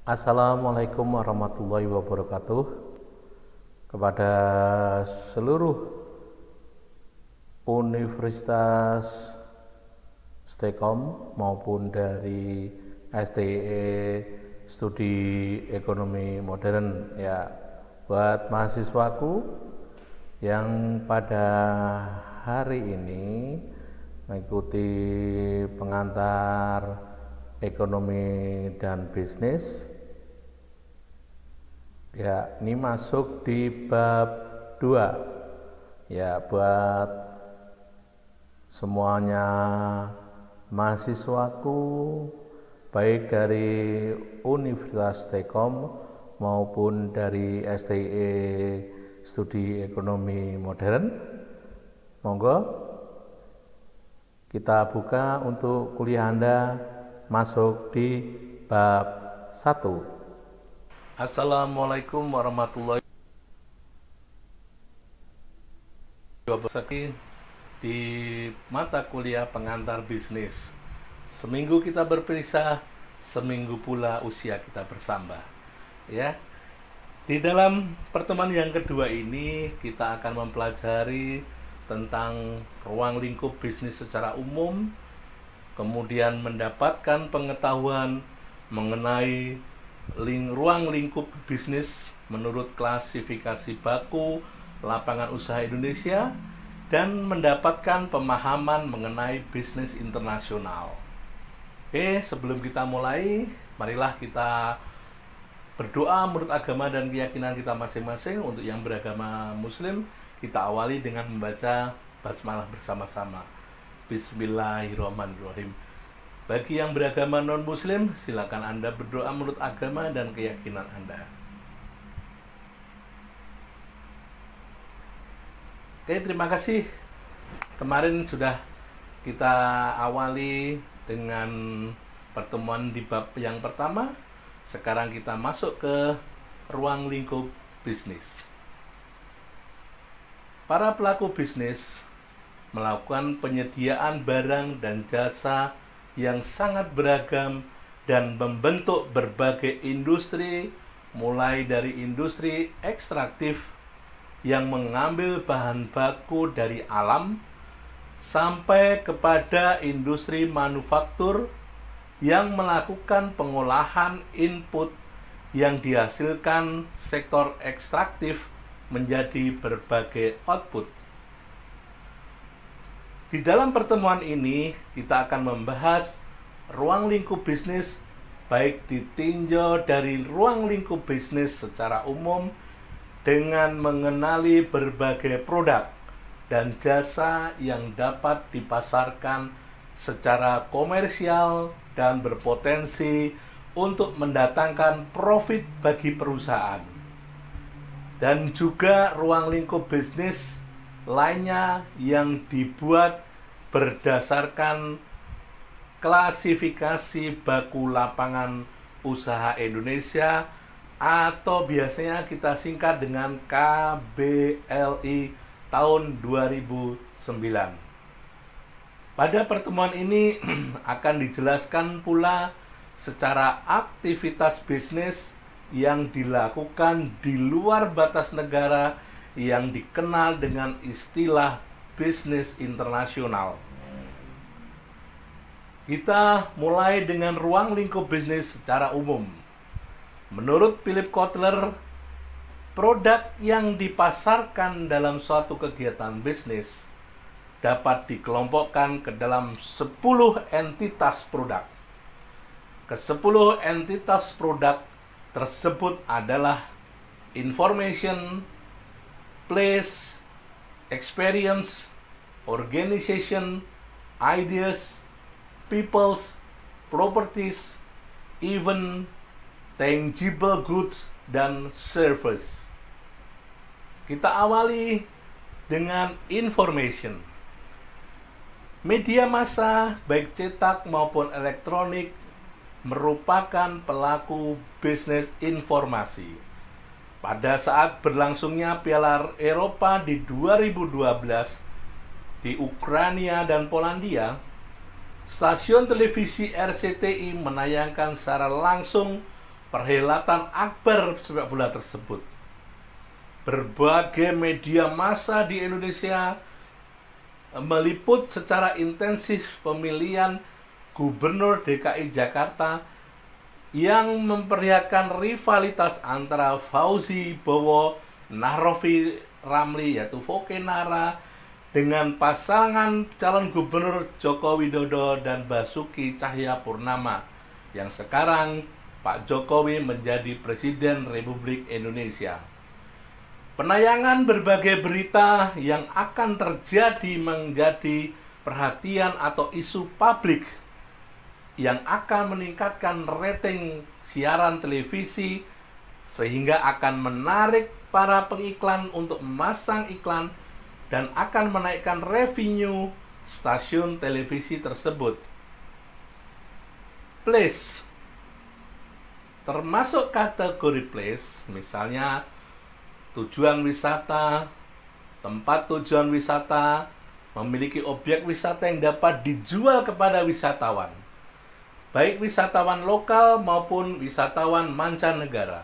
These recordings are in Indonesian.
Assalamualaikum warahmatullahi wabarakatuh kepada seluruh Universitas STEKOM maupun dari STIE Studi Ekonomi Modern ya, buat mahasiswaku yang pada hari ini mengikuti pengantar ekonomi dan bisnis ya, ini masuk di bab 2 ya, buat semuanya mahasiswaku baik dari Universitas STEKOM maupun dari STIE Studi Ekonomi Modern. Monggo kita buka untuk kuliah Anda masuk di bab 1. Assalamualaikum warahmatullahi wabarakatuh. Di mata kuliah pengantar bisnis, seminggu kita berpisah, seminggu pula usia kita bersambah ya. Di dalam pertemuan yang kedua ini kita akan mempelajari tentang ruang lingkup bisnis secara umum, kemudian mendapatkan pengetahuan mengenai ruang lingkup bisnis menurut klasifikasi baku lapangan usaha Indonesia, dan mendapatkan pemahaman mengenai bisnis internasional. Oke, sebelum kita mulai, marilah kita berdoa menurut agama dan keyakinan kita masing-masing. Untuk yang beragama Muslim, kita awali dengan membaca basmalah bersama-sama. Bismillahirrahmanirrahim. Bagi yang beragama non-Muslim, silakan Anda berdoa menurut agama dan keyakinan Anda. Oke, terima kasih. Kemarin sudah kita awali dengan pertemuan di bab yang pertama. Sekarang kita masuk ke ruang lingkup bisnis. Para pelaku bisnis melakukan penyediaan barang dan jasa yang sangat beragam dan membentuk berbagai industri, mulai dari industri ekstraktif yang mengambil bahan baku dari alam sampai kepada industri manufaktur yang melakukan pengolahan input yang dihasilkan sektor ekstraktif menjadi berbagai output. Di dalam pertemuan ini, kita akan membahas ruang lingkup bisnis, baik ditinjau dari ruang lingkup bisnis secara umum dengan mengenali berbagai produk dan jasa yang dapat dipasarkan secara komersial dan berpotensi untuk mendatangkan profit bagi perusahaan. Dan juga ruang lingkup bisnis lainnya yang dibuat berdasarkan klasifikasi baku lapangan usaha Indonesia atau biasanya kita singkat dengan KBLI tahun 2009. Pada pertemuan ini akan dijelaskan pula secara aktivitas bisnis yang dilakukan di luar batas negara yang dikenal dengan istilah bisnis internasional. Kita mulai dengan ruang lingkup bisnis secara umum. Menurut Philip Kotler, produk yang dipasarkan dalam suatu kegiatan bisnis dapat dikelompokkan ke dalam 10 entitas produk. Ke-10 entitas produk tersebut adalah information, place, experience, organization, ideas, peoples, properties, event, tangible goods, dan service. Kita awali dengan information. Media massa, baik cetak maupun elektronik, merupakan pelaku bisnis informasi. Pada saat berlangsungnya Piala Eropa di 2012 di Ukraina dan Polandia, stasiun televisi RCTI menayangkan secara langsung perhelatan akbar sepak bola tersebut. Berbagai media massa di Indonesia meliput secara intensif pemilihan Gubernur DKI Jakarta yang memperlihatkan rivalitas antara Fauzi Bowo Nahrofi Ramli yaitu Fokenara dengan pasangan calon gubernur Joko Widodo dan Basuki Cahayapurnama yang sekarang Pak Jokowi menjadi Presiden Republik Indonesia. Penayangan berbagai berita yang akan terjadi menjadi perhatian atau isu publik yang akan meningkatkan rating siaran televisi sehingga akan menarik para pengiklan untuk memasang iklan dan akan menaikkan revenue stasiun televisi tersebut. Place termasuk kategori place, misalnya tujuan wisata, tempat tujuan wisata, memiliki objek wisata yang dapat dijual kepada wisatawan, baik wisatawan lokal maupun wisatawan mancanegara.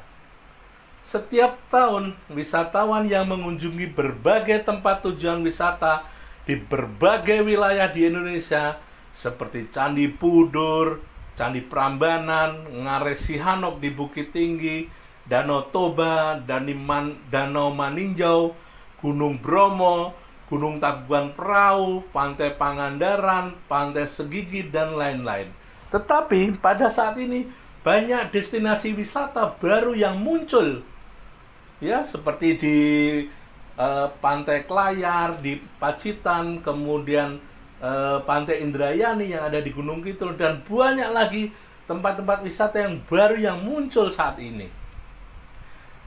Setiap tahun, wisatawan yang mengunjungi berbagai tempat tujuan wisata di berbagai wilayah di Indonesia seperti Candi Borobudur, Candi Prambanan, Ngares Sihanok di Bukit Tinggi, Danau Toba, Danau Maninjau, Gunung Bromo, Gunung Tangkuban Perahu, Pantai Pangandaran, Pantai Segigi, dan lain-lain. Tetapi pada saat ini banyak destinasi wisata baru yang muncul, ya, seperti di Pantai Klayar, di Pacitan, kemudian Pantai Indrayani yang ada di Gunung Kidul, dan banyak lagi tempat-tempat wisata yang baru yang muncul saat ini.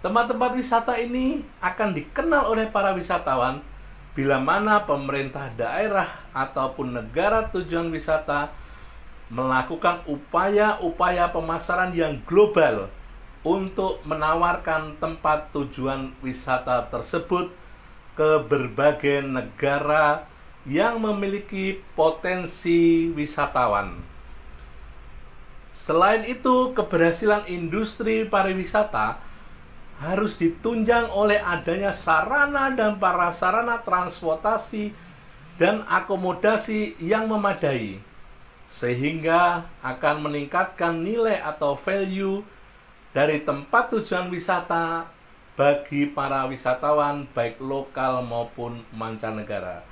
Tempat-tempat wisata ini akan dikenal oleh para wisatawan bila mana pemerintah daerah ataupun negara tujuan wisata melakukan upaya-upaya pemasaran yang global untuk menawarkan tempat tujuan wisata tersebut ke berbagai negara yang memiliki potensi wisatawan. Selain itu, keberhasilan industri pariwisata harus ditunjang oleh adanya sarana dan prasarana transportasi dan akomodasi yang memadai, sehingga akan meningkatkan nilai atau value dari tempat tujuan wisata bagi para wisatawan baik lokal maupun mancanegara.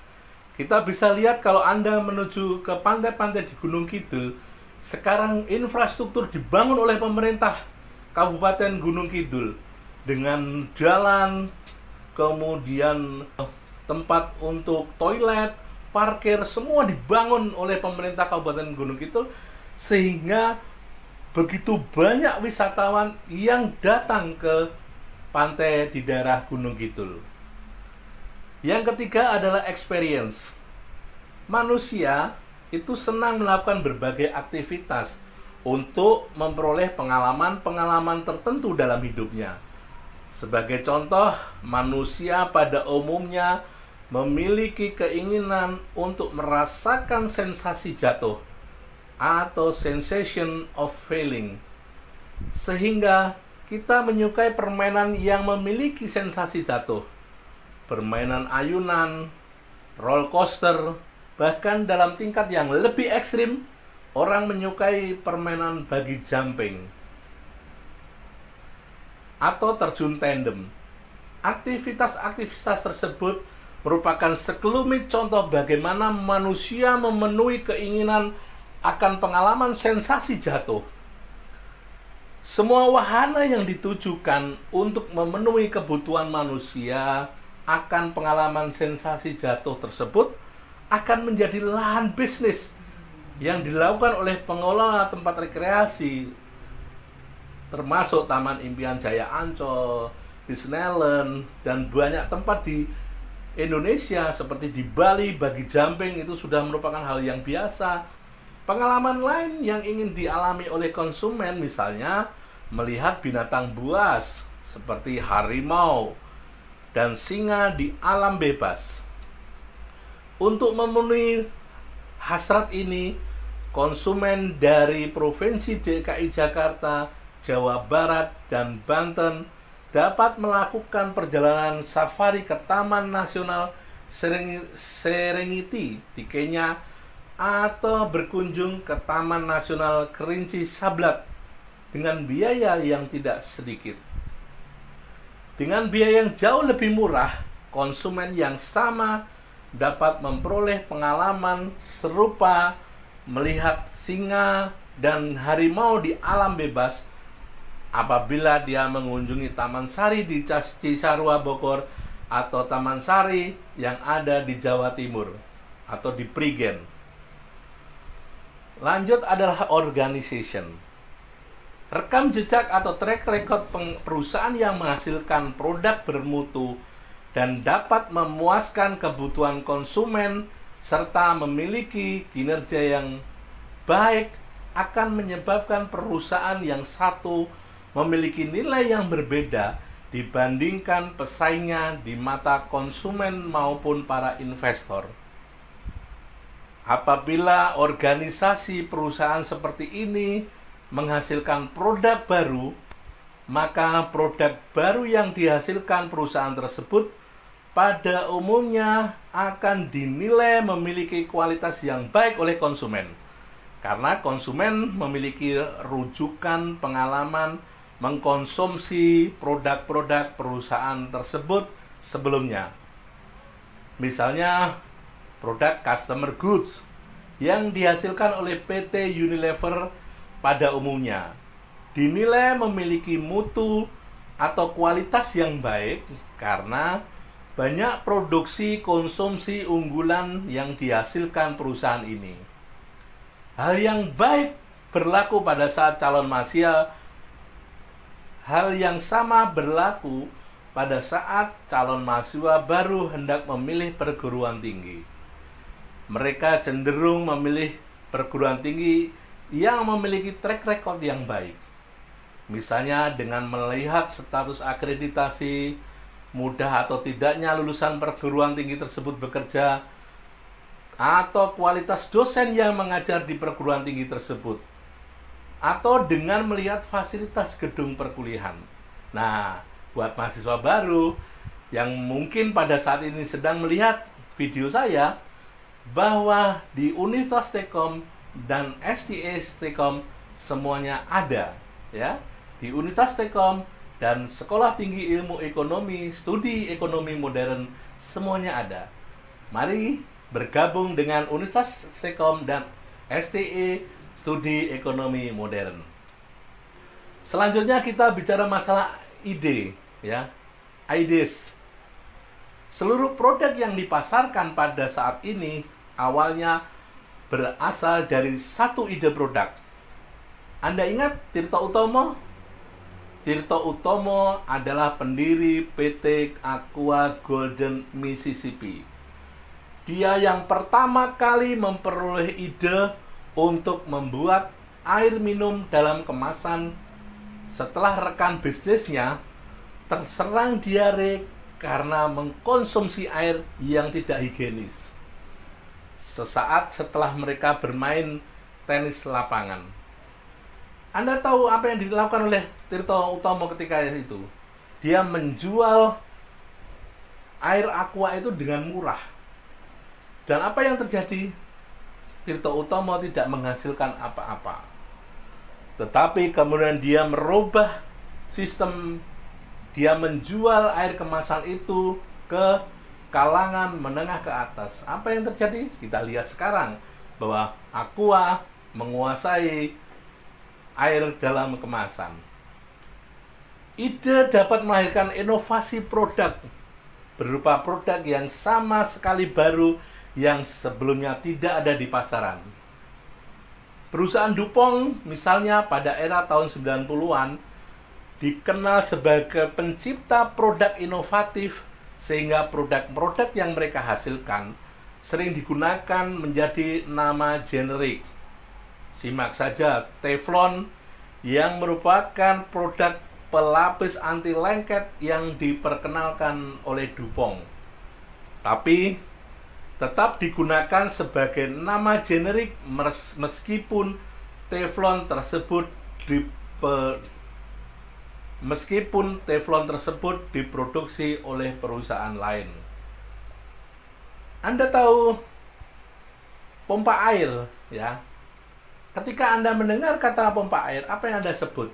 Kita bisa lihat kalau Anda menuju ke pantai-pantai di Gunung Kidul, sekarang infrastruktur dibangun oleh pemerintah Kabupaten Gunung Kidul dengan jalan, kemudian tempat untuk toilet, parkir, semua dibangun oleh pemerintah Kabupaten Gunung Kidul, sehingga begitu banyak wisatawan yang datang ke pantai di daerah Gunung Kidul. Yang ketiga adalah experience. Manusia itu senang melakukan berbagai aktivitas untuk memperoleh pengalaman-pengalaman tertentu dalam hidupnya. Sebagai contoh, manusia pada umumnya memiliki keinginan untuk merasakan sensasi jatuh atau sensation of falling, sehingga kita menyukai permainan yang memiliki sensasi jatuh, permainan ayunan, roller coaster, bahkan dalam tingkat yang lebih ekstrim, orang menyukai permainan bungee jumping atau terjun tandem. Aktivitas-aktivitas tersebut merupakan sekelumit contoh bagaimana manusia memenuhi keinginan akan pengalaman sensasi jatuh. Semua wahana yang ditujukan untuk memenuhi kebutuhan manusia akan pengalaman sensasi jatuh tersebut akan menjadi lahan bisnis yang dilakukan oleh pengelola tempat rekreasi, termasuk Taman Impian Jaya Ancol, Disneyland, dan banyak tempat di Indonesia seperti di Bali. Bungee jumping itu sudah merupakan hal yang biasa. Pengalaman lain yang ingin dialami oleh konsumen misalnya melihat binatang buas seperti harimau dan singa di alam bebas. Untuk memenuhi hasrat ini, konsumen dari Provinsi DKI Jakarta Jawa Barat, dan Banten dapat melakukan perjalanan safari ke Taman Nasional Serengeti di Kenya atau berkunjung ke Taman Nasional Kerinci Sablat dengan biaya yang tidak sedikit. Dengan biaya yang jauh lebih murah, konsumen yang sama dapat memperoleh pengalaman serupa melihat singa dan harimau di alam bebas apabila dia mengunjungi Taman Sari di Cisarua, Bogor, atau Taman Sari yang ada di Jawa Timur atau di Prigen. Lanjut adalah organization. Rekam jejak atau track record perusahaan yang menghasilkan produk bermutu dan dapat memuaskan kebutuhan konsumen serta memiliki kinerja yang baik akan menyebabkan perusahaan yang satu memiliki nilai yang berbeda dibandingkan pesaingnya di mata konsumen maupun para investor. Apabila organisasi perusahaan seperti ini menghasilkan produk baru, maka produk baru yang dihasilkan perusahaan tersebut pada umumnya akan dinilai memiliki kualitas yang baik oleh konsumen, karena konsumen memiliki rujukan pengalaman mengkonsumsi produk-produk perusahaan tersebut sebelumnya. Misalnya, produk customer goods yang dihasilkan oleh PT Unilever pada umumnya dinilai memiliki mutu atau kualitas yang baik karena banyak produksi konsumsi unggulan yang dihasilkan perusahaan ini. Hal yang baik berlaku pada saat calon mahasiswa. Hal yang sama berlaku pada saat calon mahasiswa baru hendak memilih perguruan tinggi. Mereka cenderung memilih perguruan tinggi yang memiliki track record yang baik. Misalnya dengan melihat status akreditasi, mudah atau tidaknya lulusan perguruan tinggi tersebut bekerja, atau kualitas dosen yang mengajar di perguruan tinggi tersebut, atau dengan melihat fasilitas gedung perkuliahan. Nah, buat mahasiswa baru yang mungkin pada saat ini sedang melihat video saya, bahwa di Universitas Telkom dan STS Telkom semuanya ada, ya. Di Universitas Telkom dan Sekolah Tinggi Ilmu Ekonomi, Studi Ekonomi Modern semuanya ada. Mari bergabung dengan Universitas Telkom dan STE Studi Ekonomi Modern. Selanjutnya kita bicara masalah ide, ya. Ideas. Seluruh produk yang dipasarkan pada saat ini awalnya berasal dari satu ide produk. Anda ingat Tirto Utomo? Tirto Utomo adalah pendiri PT Aqua Golden Mississippi. Dia yang pertama kali memperoleh ide untuk membuat air minum dalam kemasan setelah rekan bisnisnya terserang diare karena mengkonsumsi air yang tidak higienis sesaat setelah mereka bermain tenis lapangan. Anda tahu apa yang dilakukan oleh Tirto Utomo ketika itu? Dia menjual air aqua itu dengan murah. Dan apa yang terjadi? Tirto Utomo tidak menghasilkan apa-apa. Tetapi kemudian dia merubah sistem. Dia menjual air kemasan itu ke kalangan menengah ke atas. Apa yang terjadi? Kita lihat sekarang bahwa Aqua menguasai air dalam kemasan. Ide dapat melahirkan inovasi produk berupa produk yang sama sekali baru yang sebelumnya tidak ada di pasaran. Perusahaan DuPont misalnya pada era tahun 90-an dikenal sebagai pencipta produk inovatif sehingga produk-produk yang mereka hasilkan sering digunakan menjadi nama generik. Simak saja Teflon yang merupakan produk pelapis anti lengket yang diperkenalkan oleh DuPont. Tapi tetap digunakan sebagai nama generik meskipun Teflon tersebut meskipun teflon tersebut diproduksi oleh perusahaan lain. Anda tahu pompa air, ya? Ketika Anda mendengar kata pompa air, apa yang Anda sebut?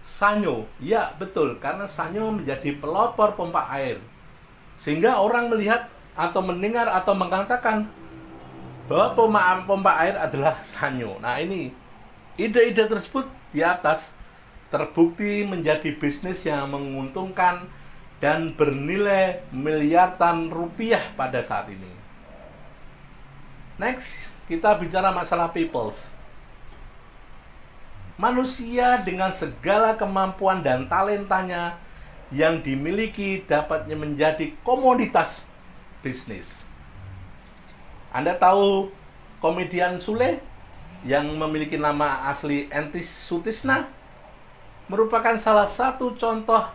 Sanyo. Ya, betul, karena Sanyo menjadi pelopor pompa air. Sehingga orang melihat atau mendengar atau mengatakan bahwa pompa air adalah Sanyo. Nah, ini ide-ide tersebut di atas terbukti menjadi bisnis yang menguntungkan dan bernilai miliaran rupiah pada saat ini. Next, kita bicara masalah peoples. Manusia dengan segala kemampuan dan talentanya yang dimiliki dapatnya menjadi komoditas bisnis. Anda tahu komedian Sule yang memiliki nama asli Entis Sutisna? Merupakan salah satu contoh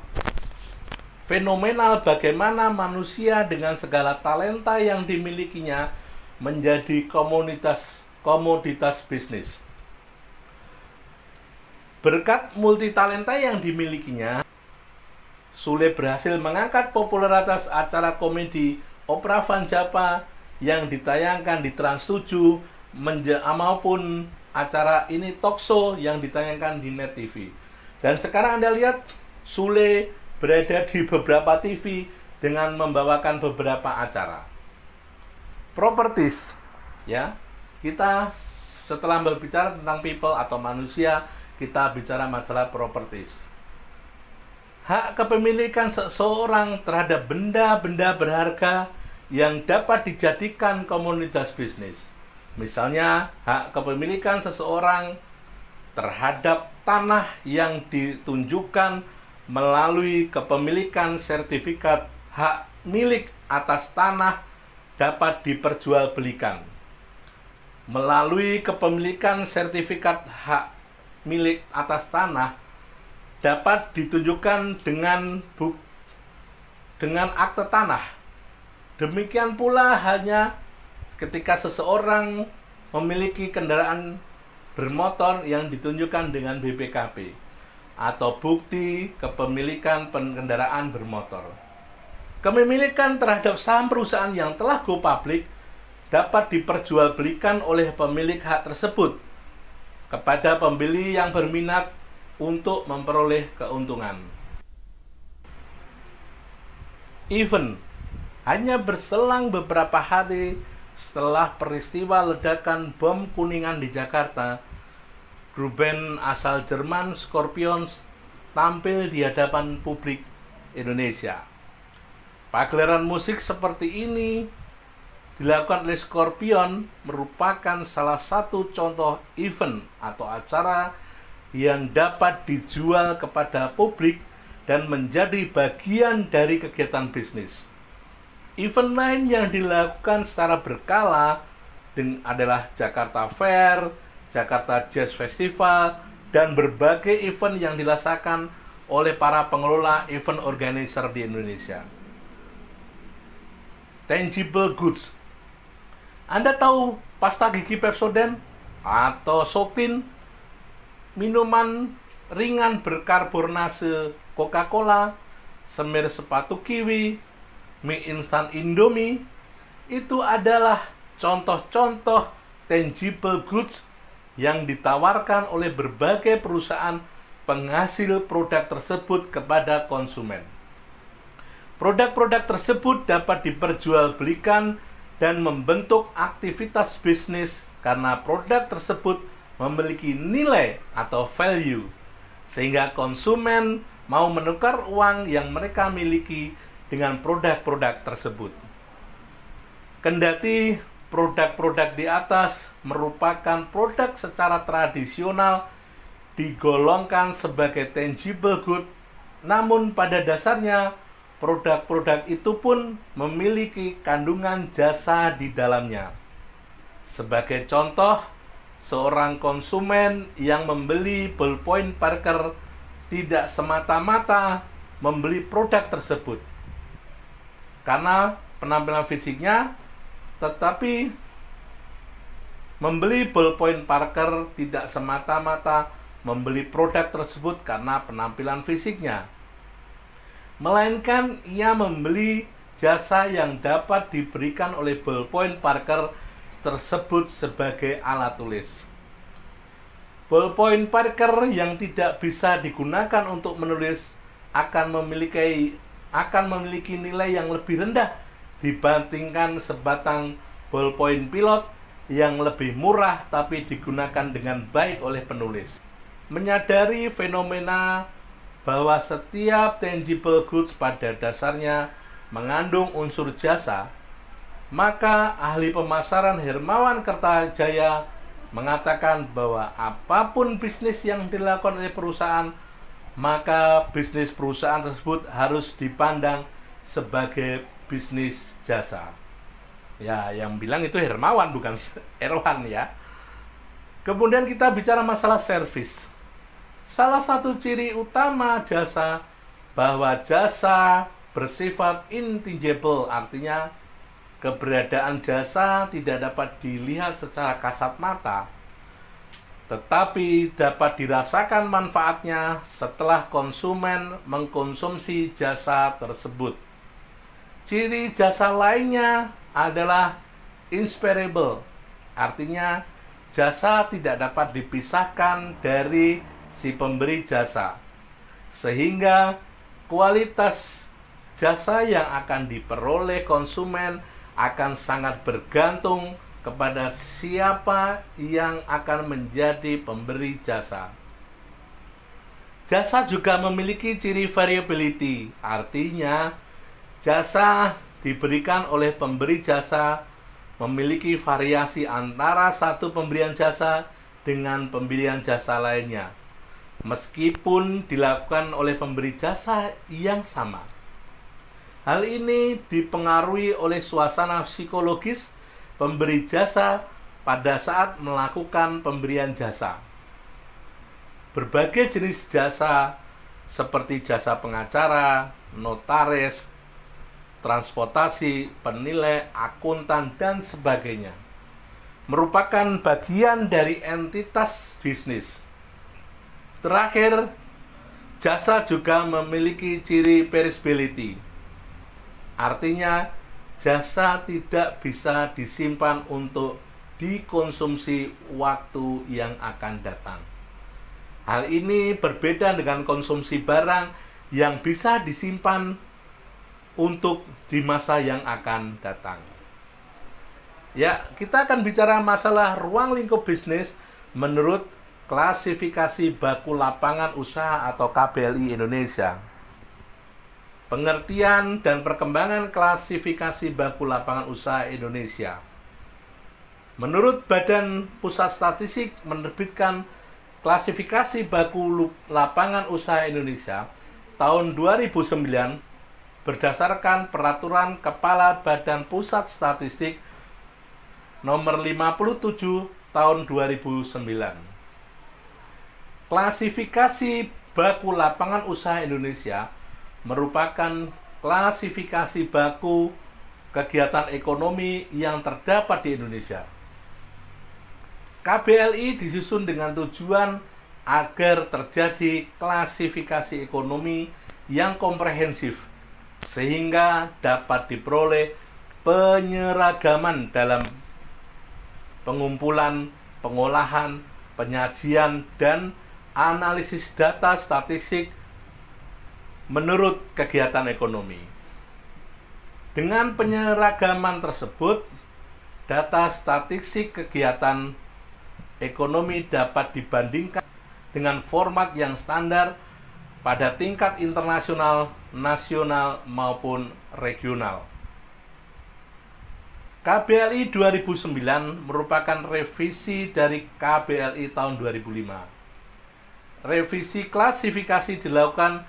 fenomenal bagaimana manusia dengan segala talenta yang dimilikinya menjadi komoditas bisnis. Berkat multitalenta yang dimilikinya, Sule berhasil mengangkat popularitas acara komedi Opera Van Java yang ditayangkan di Trans 7 maupun acara ini talk show yang ditayangkan di Net TV. Dan sekarang Anda lihat Sule berada di beberapa TV dengan membawakan beberapa acara. Properties, ya. Kita setelah berbicara tentang people atau manusia, kita bicara masalah properties. Hak kepemilikan seseorang terhadap benda-benda berharga yang dapat dijadikan komoditas bisnis. Misalnya, hak kepemilikan seseorang terhadap tanah yang ditunjukkan melalui kepemilikan sertifikat hak milik atas tanah dapat diperjualbelikan. Melalui kepemilikan sertifikat hak milik atas tanah dapat ditunjukkan dengan akte tanah. Demikian pula halnya ketika seseorang memiliki kendaraan bermotor yang ditunjukkan dengan BPKB atau bukti kepemilikan kendaraan bermotor. Kepemilikan terhadap saham perusahaan yang telah go public dapat diperjualbelikan oleh pemilik hak tersebut kepada pembeli yang berminat untuk memperoleh keuntungan. Even hanya berselang beberapa hari setelah peristiwa ledakan bom Kuningan di Jakarta, grup band asal Jerman Scorpions tampil di hadapan publik Indonesia. Pagelaran musik seperti ini dilakukan oleh Scorpion merupakan salah satu contoh event atau acara yang dapat dijual kepada publik dan menjadi bagian dari kegiatan bisnis. Event lain yang dilakukan secara berkala adalah Jakarta Fair, Jakarta Jazz Festival, dan berbagai event yang dilaksanakan oleh para pengelola event organizer di Indonesia. Tangible goods. Anda tahu pasta gigi Pepsodent atau Sotin, minuman ringan berkarbonase Coca-Cola, semir sepatu Kiwi, mie instan Indomie, itu adalah contoh-contoh tangible goods yang ditawarkan oleh berbagai perusahaan penghasil produk tersebut kepada konsumen. Produk-produk tersebut dapat diperjualbelikan dan membentuk aktivitas bisnis karena produk tersebut memiliki nilai atau value, sehingga konsumen mau menukar uang yang mereka miliki dengan produk-produk tersebut. Kendati produk-produk di atas merupakan produk secara tradisional digolongkan sebagai tangible good, namun pada dasarnya produk-produk itu pun memiliki kandungan jasa di dalamnya. Sebagai contoh, seorang konsumen yang membeli ballpoint Parker tidak semata-mata membeli produk tersebut karena penampilan fisiknya, tetapi membeli ballpoint Parker tidak semata-mata membeli produk tersebut karena penampilan fisiknya, melainkan ia membeli jasa yang dapat diberikan oleh ballpoint Parker tersebut sebagai alat tulis. Ballpoint Parker yang tidak bisa digunakan untuk menulis akan memiliki nilai yang lebih rendah dibandingkan sebatang ballpoint pilot yang lebih murah tapi digunakan dengan baik oleh penulis. Menyadari fenomena bahwa setiap tangible goods pada dasarnya mengandung unsur jasa, maka ahli pemasaran Hermawan Kertajaya mengatakan bahwa apapun bisnis yang dilakukan oleh perusahaan, maka bisnis perusahaan tersebut harus dipandang sebagai bisnis jasa. Ya, yang bilang itu Hermawan, bukan Erwan ya. Kemudian kita bicara masalah servis. Salah satu ciri utama jasa bahwa jasa bersifat intangible, artinya keberadaan jasa tidak dapat dilihat secara kasat mata, tetapi dapat dirasakan manfaatnya setelah konsumen mengkonsumsi jasa tersebut. Ciri jasa lainnya adalah inseparable, artinya jasa tidak dapat dipisahkan dari si pemberi jasa, sehingga kualitas jasa yang akan diperoleh konsumen akan sangat bergantung kepada siapa yang akan menjadi pemberi jasa. Jasa juga memiliki ciri variability, artinya jasa diberikan oleh pemberi jasa memiliki variasi antara satu pemberian jasa dengan pemberian jasa lainnya, meskipun dilakukan oleh pemberi jasa yang sama. Hal ini dipengaruhi oleh suasana psikologis pemberi jasa pada saat melakukan pemberian jasa. Berbagai jenis jasa seperti jasa pengacara, notaris, transportasi, penilai, akuntan, dan sebagainya merupakan bagian dari entitas bisnis. Terakhir, jasa juga memiliki ciri perishability. Artinya, jasa tidak bisa disimpan untuk dikonsumsi waktu yang akan datang. Hal ini berbeda dengan konsumsi barang yang bisa disimpan untuk di masa yang akan datang. Ya, kita akan bicara masalah ruang lingkup bisnis menurut klasifikasi baku lapangan usaha atau KBLI Indonesia. Pengertian dan perkembangan klasifikasi baku lapangan usaha Indonesia. Menurut Badan Pusat Statistik menerbitkan klasifikasi baku lapangan usaha Indonesia tahun 2009 berdasarkan Peraturan Kepala Badan Pusat Statistik nomor 57 tahun 2009. Klasifikasi baku lapangan usaha Indonesia merupakan klasifikasi baku kegiatan ekonomi yang terdapat di Indonesia. KBLI disusun dengan tujuan agar terjadi klasifikasi ekonomi yang komprehensif, sehingga dapat diperoleh penyeragaman dalam pengumpulan, pengolahan, penyajian, dan analisis data statistik menurut kegiatan ekonomi. Dengan penyeragaman tersebut, data statistik kegiatan ekonomi dapat dibandingkan dengan format yang standar pada tingkat internasional, nasional, maupun regional. KBLI 2009 merupakan revisi dari KBLI tahun 2005. Revisi klasifikasi dilakukan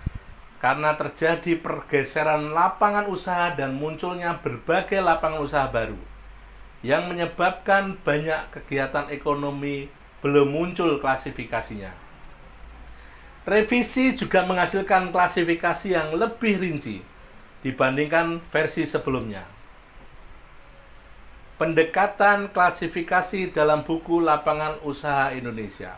karena terjadi pergeseran lapangan usaha dan munculnya berbagai lapangan usaha baru yang menyebabkan banyak kegiatan ekonomi belum muncul klasifikasinya. Revisi juga menghasilkan klasifikasi yang lebih rinci dibandingkan versi sebelumnya. Pendekatan klasifikasi dalam buku Lapangan Usaha Indonesia.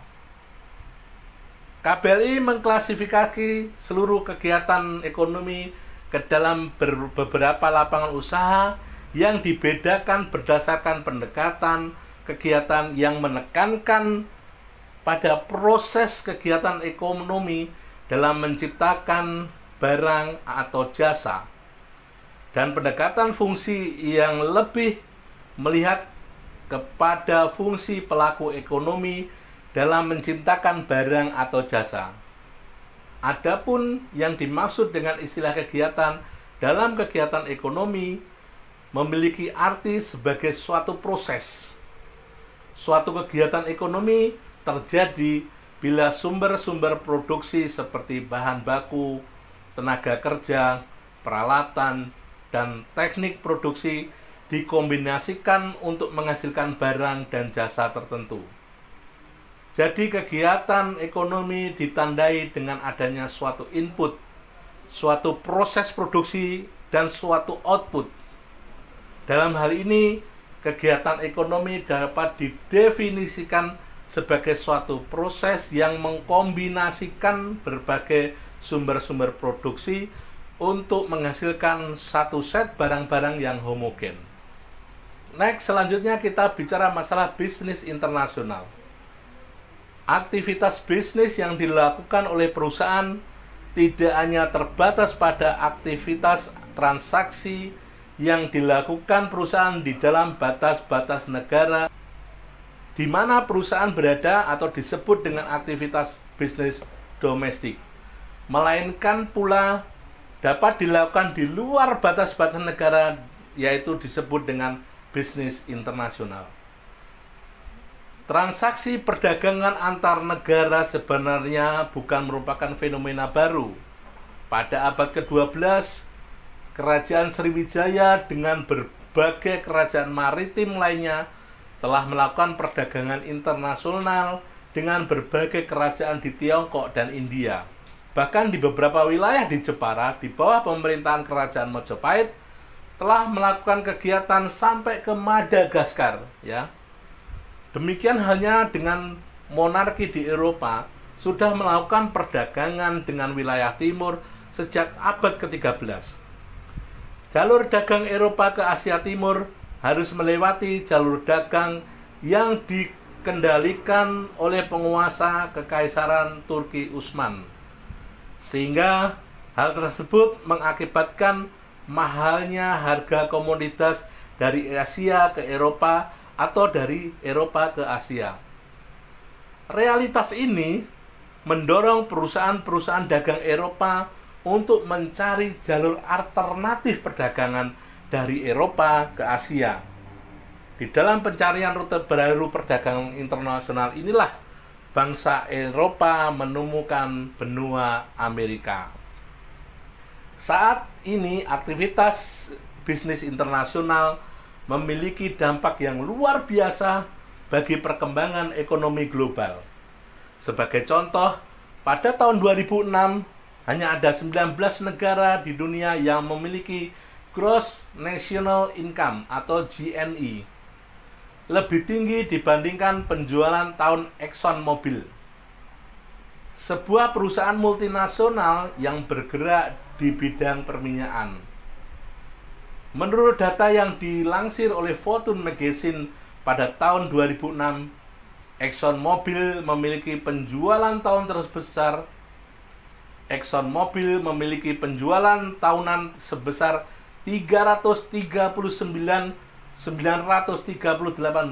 KBLI mengklasifikasi seluruh kegiatan ekonomi ke dalam beberapa lapangan usaha yang dibedakan berdasarkan pendekatan kegiatan yang menekankan pada proses kegiatan ekonomi dalam menciptakan barang atau jasa, dan pendekatan fungsi yang lebih melihat kepada fungsi pelaku ekonomi dalam menciptakan barang atau jasa. Adapun yang dimaksud dengan istilah kegiatan dalam kegiatan ekonomi memiliki arti sebagai suatu proses. Suatu kegiatan ekonomi terjadi bila sumber-sumber produksi seperti bahan baku, tenaga kerja, peralatan, dan teknik produksi dikombinasikan untuk menghasilkan barang dan jasa tertentu. Jadi kegiatan ekonomi ditandai dengan adanya suatu input, suatu proses produksi, dan suatu output. Dalam hal ini, kegiatan ekonomi dapat didefinisikan sebagai suatu proses yang mengkombinasikan berbagai sumber-sumber produksi untuk menghasilkan satu set barang-barang yang homogen. Next, selanjutnya kita bicara masalah bisnis internasional. Aktivitas bisnis yang dilakukan oleh perusahaan tidak hanya terbatas pada aktivitas transaksi yang dilakukan perusahaan di dalam batas-batas negara di mana perusahaan berada atau disebut dengan aktivitas bisnis domestik, melainkan pula dapat dilakukan di luar batas-batas negara, yaitu disebut dengan bisnis internasional. Transaksi perdagangan antar negara sebenarnya bukan merupakan fenomena baru. Pada abad ke-12, Kerajaan Sriwijaya dengan berbagai kerajaan maritim lainnya telah melakukan perdagangan internasional dengan berbagai kerajaan di Tiongkok dan India. Bahkan di beberapa wilayah di Jepara, di bawah pemerintahan Kerajaan Majapahit, telah melakukan kegiatan sampai ke Madagaskar, ya. Demikian halnya dengan monarki di Eropa sudah melakukan perdagangan dengan wilayah timur sejak abad ke-13. Jalur dagang Eropa ke Asia Timur harus melewati jalur dagang yang dikendalikan oleh penguasa Kekaisaran Turki Utsman. Sehingga hal tersebut mengakibatkan mahalnya harga komoditas dari Asia ke Eropa atau dari Eropa ke Asia. Realitas ini mendorong perusahaan-perusahaan dagang Eropa untuk mencari jalur alternatif perdagangan dari Eropa ke Asia. Di dalam pencarian rute baru perdagangan internasional inilah bangsa Eropa menemukan benua Amerika. Saat ini aktivitas bisnis internasional memiliki dampak yang luar biasa bagi perkembangan ekonomi global. Sebagai contoh, pada tahun 2006 hanya ada 19 negara di dunia yang memiliki Gross National Income atau GNI lebih tinggi dibandingkan penjualan tahun ExxonMobil, sebuah perusahaan multinasional yang bergerak di bidang perminyakan. Menurut data yang dilansir oleh Fortune Magazine pada tahun 2006, ExxonMobil memiliki penjualan tahunan sebesar 339.938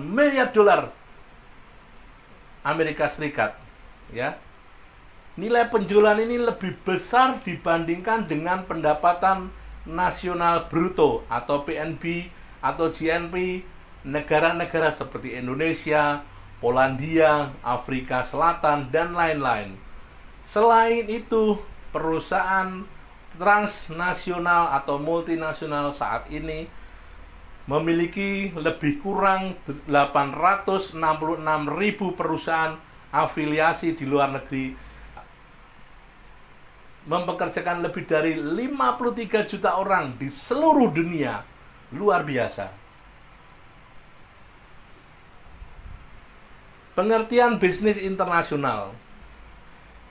miliar dolar Amerika Serikat, ya. Nilai penjualan ini lebih besar dibandingkan dengan pendapatan nasional bruto atau PNB atau GNP negara-negara seperti Indonesia, Polandia, Afrika Selatan, dan lain-lain. Selain itu, perusahaan transnasional atau multinasional saat ini memiliki lebih kurang 866.000 perusahaan afiliasi di luar negeri, mempekerjakan lebih dari 53 juta orang di seluruh dunia. Luar biasa. Pengertian bisnis internasional.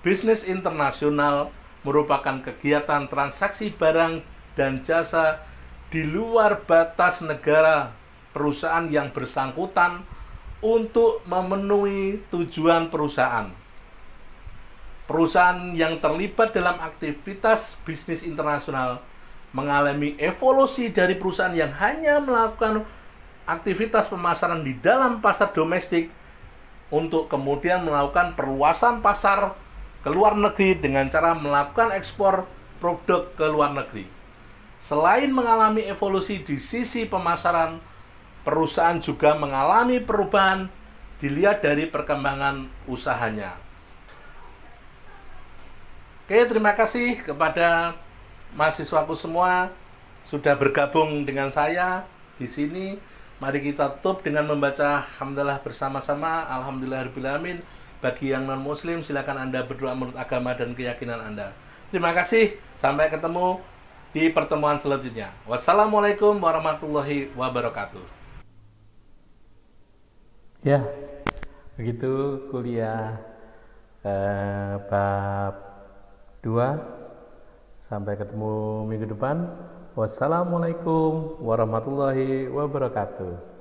Bisnis internasional merupakan kegiatan transaksi barang dan jasa di luar batas negara perusahaan yang bersangkutan untuk memenuhi tujuan perusahaan. Perusahaan yang terlibat dalam aktivitas bisnis internasional mengalami evolusi dari perusahaan yang hanya melakukan aktivitas pemasaran di dalam pasar domestik untuk kemudian melakukan perluasan pasar ke luar negeri dengan cara melakukan ekspor produk ke luar negeri. Selain mengalami evolusi di sisi pemasaran, perusahaan juga mengalami perubahan dilihat dari perkembangan usahanya. Oke, terima kasih kepada mahasiswaku semua sudah bergabung dengan saya di sini. Mari kita tutup dengan membaca hamdalah bersama-sama. Alhamdulillahirrahmanirrahim. Bagi yang non-muslim, silakan Anda berdoa menurut agama dan keyakinan Anda. Terima kasih. Sampai ketemu di pertemuan selanjutnya. Wassalamualaikum warahmatullahi wabarakatuh. Ya, begitu kuliah bab 2. Sampai ketemu minggu depan. Wassalamualaikum warahmatullahi wabarakatuh.